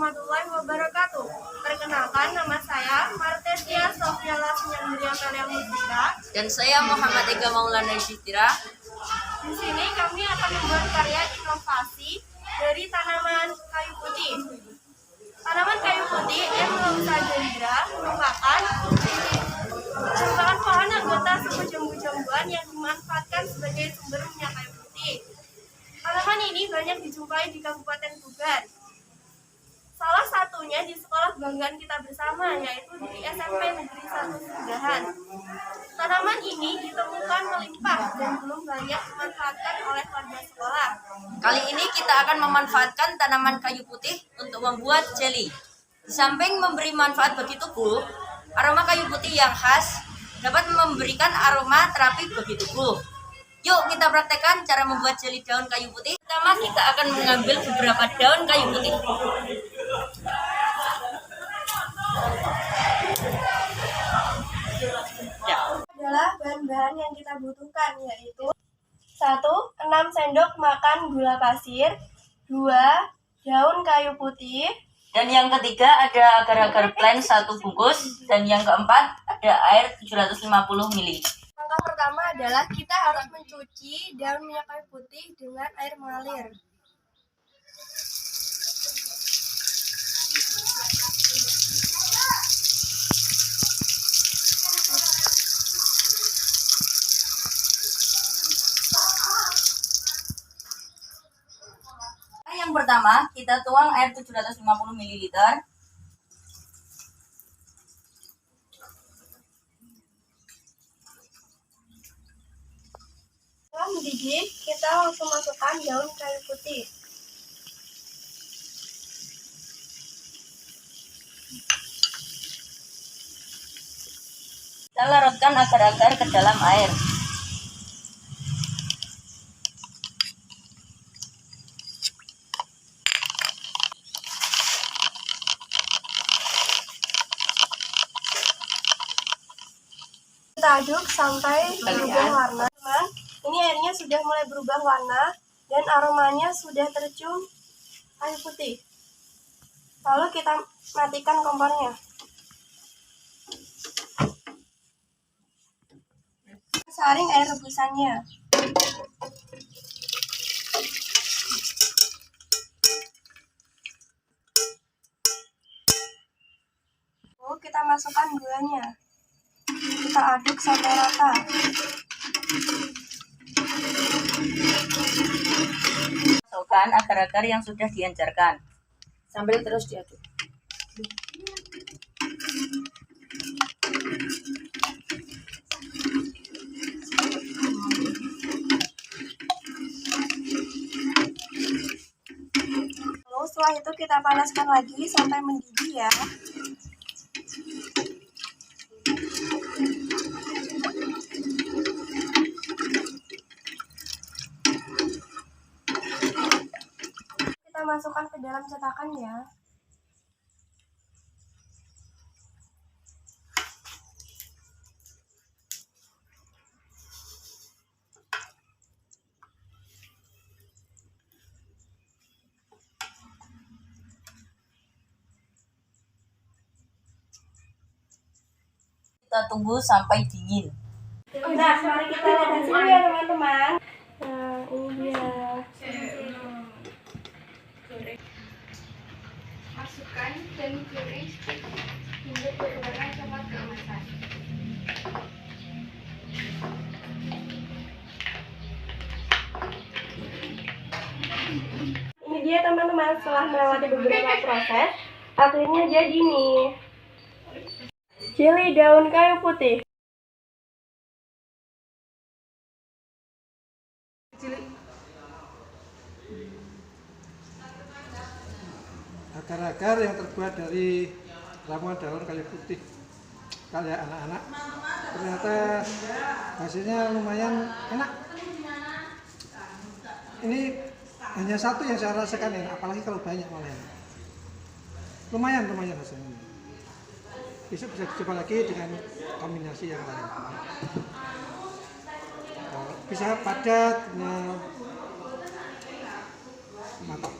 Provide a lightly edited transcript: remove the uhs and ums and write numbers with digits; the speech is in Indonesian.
warahmatullahi wabarakatuh. Perkenalkan, nama saya Martesia Sofia Lasmiandria Maria Mustika. Dan saya Muhammad Ega Maulana Syitira. Di sini kami akan membuat karya inovasi dari tanaman kayu putih. Tanaman kayu putih Emerausa dendra merupakan pohon anggota suku jambu-jambuan yang dimanfaatkan sebagai sumber minyak kayu putih. Tanaman ini banyak dijumpai di Kabupaten Tuban. Salah satunya di sekolah kebanggaan kita bersama, yaitu di SMP Negeri 1 Singgahan. Tanaman ini ditemukan melimpah dan belum banyak dimanfaatkan oleh warga sekolah. Kali ini kita akan memanfaatkan tanaman kayu putih untuk membuat jelly. Di samping memberi manfaat bagi tubuh, aroma kayu putih yang khas dapat memberikan aroma terapi bagi tubuh. Yuk kita praktekkan cara membuat jelly daun kayu putih. Pertama kita akan mengambil beberapa daun kayu putih. Adalah bahan-bahan yang kita butuhkan, yaitu 1. 6 sendok makan gula pasir, 2. daun kayu putih, Dan yang ketiga ada agar-agar plain 1 bungkus. Dan yang keempat ada air 750 ml. Langkah pertama adalah kita harus mencuci daun minyak kayu putih dengan air mengalir. Yang pertama, kita tuang air 750 ml. Setelah mendidih, kita langsung masukkan daun kayu putih. Kita larutkan agar-agar ke dalam air. Kita aduk sampai berubah warna. Teman, ini airnya sudah mulai berubah warna dan aromanya sudah tercium kayu putih. Lalu kita matikan kompornya. Saring air rebusannya. Lalu kita masukkan gulanya. Kita aduk sampai rata. Masukkan agar-agar yang sudah diencerkan sambil terus diaduk. Lalu setelah itu kita panaskan lagi sampai mendidih ya. Kita masukkan ke dalam cetakan ya. Kita tunggu sampai dingin. Nah, mari kita lihat hasilnya ya teman-teman. Nah, ini dia. Masukkan dan goreng hingga berwarna coklat keemasan. Ini dia teman-teman, setelah melewati beberapa proses, akhirnya jadi nih. Jelly daun kayu putih. Agar-agar yang terbuat dari ramuan daun kayu putih karya anak-anak, ternyata hasilnya lumayan enak. Ini hanya satu yang saya rasakan enak, apalagi kalau banyak malah. Lumayan hasilnya. Besok bisa dicoba lagi dengan kombinasi yang lain. Bisa padat, mantap.